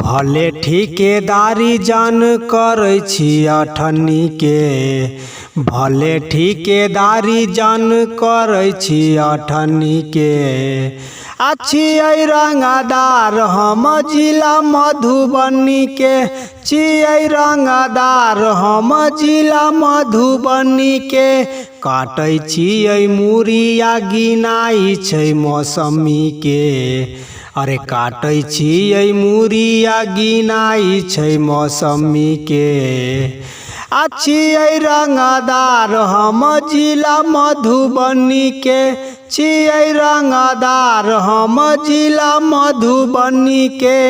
भले ठिकेदारी जान करै छी अठन्नी के, भले ठिकेदारी जान करै छी अठन्नी के। छियै रंगदार हम जिला मधुबनी के, छियै रंगदार हम जिला मधुबनी के। काटै छियै मुरिया गिनाइ छै मौसमी के, अरे काटै छियै मुरिया गिनाइ छै मौसमी के। छियै रंगदार हम जिला मधुबनी के, छियै रंगदार हम जिला मधुबनी के।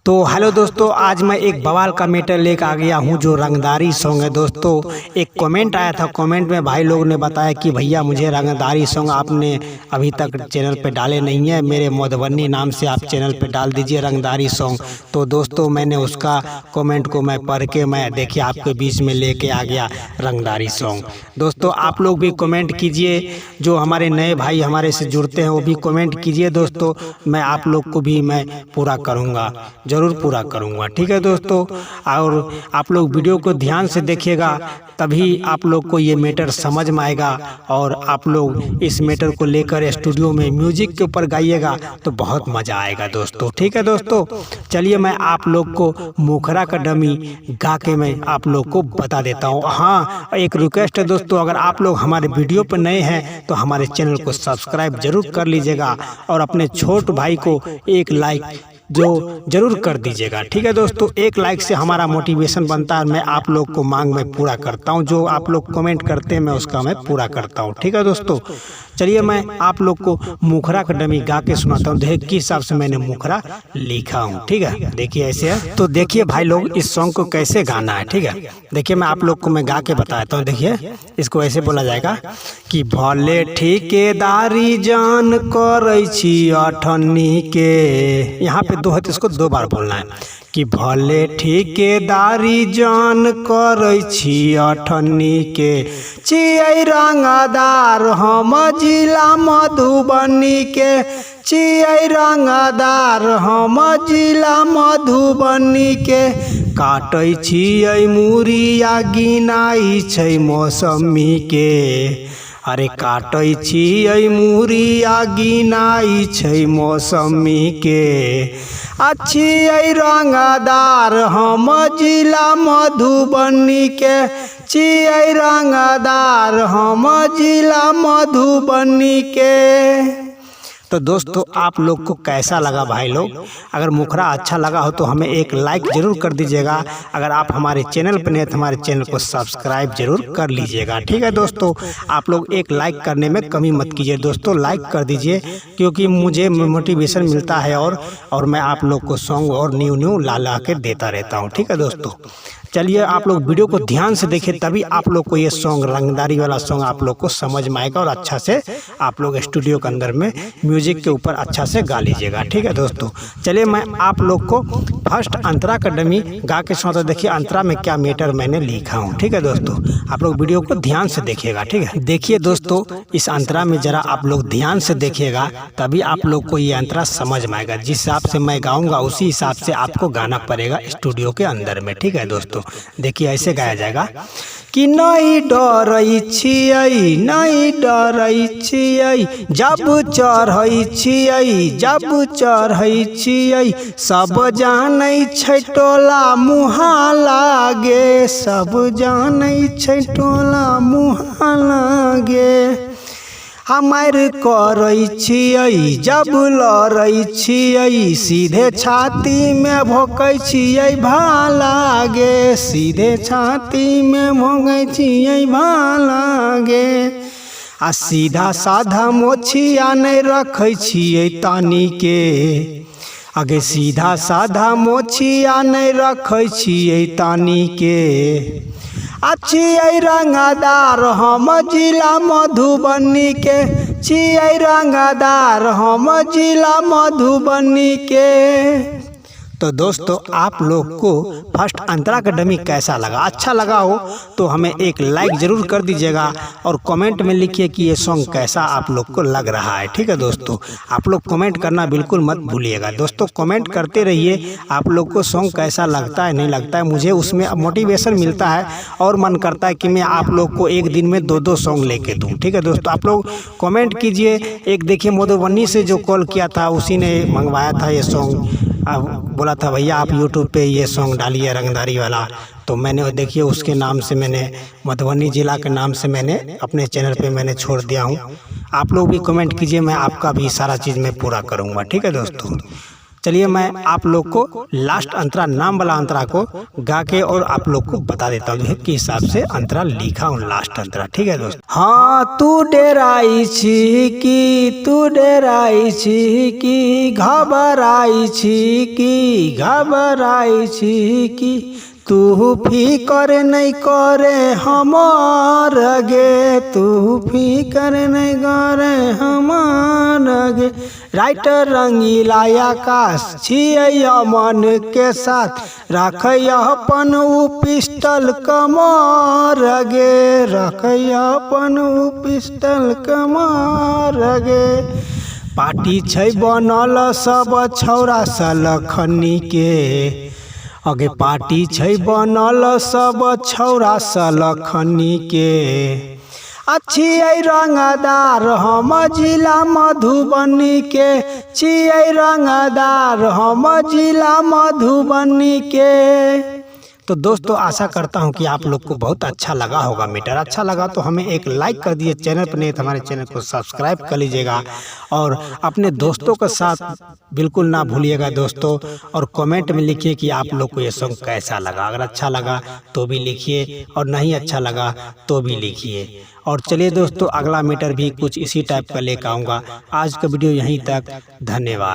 तो हेलो दोस्तों, आज मैं एक बवाल का मैटर लेकर आ गया हूँ जो रंगदारी सॉन्ग है। दोस्तों एक कमेंट आया था, कमेंट में भाई लोग ने बताया कि भैया मुझे रंगदारी सॉन्ग आपने अभी तक चैनल पे डाले नहीं है, मेरे मधुबनी नाम से आप चैनल पे डाल दीजिए रंगदारी सॉन्ग। तो दोस्तों मैंने उसका कमेंट को मैं पढ़ के मैं देखिए आपके बीच में लेके आ गया रंगदारी सॉन्ग। दोस्तों आप लोग भी कमेंट कीजिए, जो हमारे नए भाई हमारे से जुड़ते हैं वो भी कमेंट कीजिए। दोस्तों मैं आप लोग को भी मैं पूरा करूँगा, ज़रूर पूरा करूँगा, ठीक है दोस्तों। और आप लोग वीडियो को ध्यान से देखिएगा, तभी आप लोग को ये मैटर समझ में आएगा और आप लोग इस मैटर को लेकर स्टूडियो में म्यूजिक के ऊपर गाइएगा तो बहुत मज़ा आएगा दोस्तों, ठीक है दोस्तों। चलिए मैं आप लोग को मुखरा का डमी गा के मैं आप लोग को बता देता हूँ। हाँ एक रिक्वेस्ट है दोस्तों, अगर आप लोग हमारे वीडियो पर नए हैं तो हमारे चैनल को सब्सक्राइब जरूर कर लीजिएगा और अपने छोटे भाई को एक लाइक जो जरूर कर दीजिएगा, ठीक है दोस्तों। एक लाइक से हमारा मोटिवेशन बनता है, मैं आप लोग को मांग में पूरा करता हूं, जो आप लोग कमेंट करते हैं मैं उसका मैं पूरा करता हूं, ठीक है दोस्तों। चलिए मैं आप लोग को मुखरा का डमी गा के सुनाता हूँ, देखिए किस हिसाब से मैंने मुखरा लिखा हूँ, ठीक है। देखिए ऐसे है, तो देखिए भाई लोग इस सॉन्ग को कैसे गाना है, ठीक है। देखिए मैं आप लोग को मैं गा के बताता हूँ। देखिए इसको ऐसे बोला जाएगा कि भले ठिकेदारी जान करै छी अठन्नी के, यहाँ पे दो है तो इसको दो बार बोलना है कि भले ठिकेदारी जान करै छी अठन्नी के। छियै रंगदार हम जिला मधुबनी के, छियै रंगदार हम जिला मधुबनी के। काटै छियै मुरिया गिनाइ छै मौसमी के, अरे काटै छियै मुरिया गिनाइ छै मौसमी के। छियै रंगदार हम जिला मधुबनी के, छियै रंगदार हम जिला मधुबनी के। तो दोस्तों आप लोग को कैसा लगा भाई लोग? अगर मुखरा अच्छा लगा हो तो हमें एक लाइक ज़रूर कर दीजिएगा। अगर आप हमारे चैनल पर नहीं तो हमारे चैनल को सब्सक्राइब जरूर कर लीजिएगा, ठीक है दोस्तों। आप लोग एक लाइक करने में कमी मत कीजिए दोस्तों, लाइक कर दीजिए क्योंकि मुझे मोटिवेशन मिलता है और मैं आप लोग को सॉन्ग और न्यू ला के देता रहता हूँ, ठीक है दोस्तों। चलिए आप लोग वीडियो को ध्यान से देखिए, तभी आप लोग को ये सॉन्ग रंगदारी वाला सॉन्ग आप लोग को समझ में आएगा और अच्छा से आप लोग स्टूडियो के अंदर में म्यूजिक के ऊपर अच्छा से गा लीजिएगा, ठीक है दोस्तों। चलिए मैं आप लोग को फर्स्ट अंतरा का डमी गा के सुनाता हूं। देखिए अंतरा में क्या मैटर मैंने लिखा हूँ, ठीक है दोस्तों। आप लोग वीडियो को ध्यान से देखिएगा, ठीक है। देखिए दोस्तों इस अंतरा में जरा आप लोग ध्यान से देखिएगा, तभी आप लोग को ये अंतरा समझ में आएगा। जिस हिसाब से मैं गाऊंगा उसी हिसाब से आपको गाना पड़ेगा स्टूडियो के अंदर में, ठीक है दोस्तों। देखिए ऐसे गाया जाएगा कि नहीं डरै छियै, नहीं डरै छियै, जब चढ़ै छियै, जब चढ़ै छियै, सब जानै छै टोला मुहा लागे, सब जानै छै टोला मुहा लागे। हमार करै छियै जब लड़ै छियै, सीधे छाती में भोंकै छियै भालागे, सीधे छाती में भोंकै छियै भालागे। आ सीधा साधा मोछिया नहीं रखै छियै तानी के, आगे सीधा साधा मोछिया नहीं रखै छियै तानी के। छियै रंगदार हम जिला मधुबनी के, छियै रंगदार हम जिला मधुबनी के। तो तो दोस्तों आप लोग को फर्स्ट अंतरा का डमी कैसा लगा, अच्छा लगा हो तो हमें एक लाइक ज़रूर कर दीजिएगा और कमेंट में लिखिए कि ये सॉन्ग कैसा आप लोग को लग रहा है। ठीक है दोस्तों, आप लोग कमेंट करना बिल्कुल मत भूलिएगा। दोस्तों कमेंट करते रहिए, आप लोग को सॉन्ग कैसा लगता है नहीं लगता है, मुझे उसमें मोटिवेशन मिलता है और मन करता है कि मैं आप लोग को एक दिन में 2-2 सॉन्ग लेके दूँ। ठीक है दोस्तों, आप लोग कमेंट कीजिए। एक देखिए मधुबनी से जो कॉल किया था उसी ने मंगवाया था ये सॉन्ग, बोला था भैया आप यूट्यूब पे ये सॉन्ग डालिए रंगदारी वाला, तो मैंने देखिए उसके नाम से मैंने मधुबनी ज़िला के नाम से मैंने अपने चैनल पे मैंने छोड़ दिया हूँ। आप लोग भी कमेंट कीजिए, मैं आपका भी सारा चीज़ मैं पूरा करूँगा। ठीक है दोस्तों, चलिए मैं आप लोग को लास्ट अंतरा नाम वाला अंतरा को गा के और आप लोग को बता देता हूँ कि हिसाब से अंतरा लिखा हूँ लास्ट अंतरा। ठीक है दोस्तों। हाँ तू डेराई छी की, तू डेराई छी की, घबराई छी की, घबराई छी की, तू फिकर नहीं करे हमार गे, तू फिकर नहीं करे हमार गे। राइटर रंगीला आकाश छियै मन के साथ, रखै अपन उ पिस्टल कमार गे, रखै अपन उ पिस्टल कमार गे। पार्टी छै बनल सब छौरा सलखनी के, आगे पार्टी छै बनल सब छौरा सलखनी के। छियै रंगदार हम जिला मधुबनी के, छियै रंगदार हम जिला मधुबनी के। तो दोस्तों आशा करता हूं कि आप लोग को बहुत अच्छा लगा होगा। मीटर अच्छा लगा तो हमें एक लाइक कर दिए, चैनल पर नहीं तो हमारे चैनल को सब्सक्राइब कर लीजिएगा और अपने दोस्तों के साथ बिल्कुल ना भूलिएगा दोस्तों। और कमेंट में लिखिए कि आप लोग को ये सॉन्ग कैसा लगा, अगर अच्छा लगा तो भी लिखिए और नहीं अच्छा लगा तो भी लिखिए। और चलिए दोस्तों अगला मीटर भी कुछ इसी टाइप का लेकर आऊँगा। आज का वीडियो यहीं तक, धन्यवाद।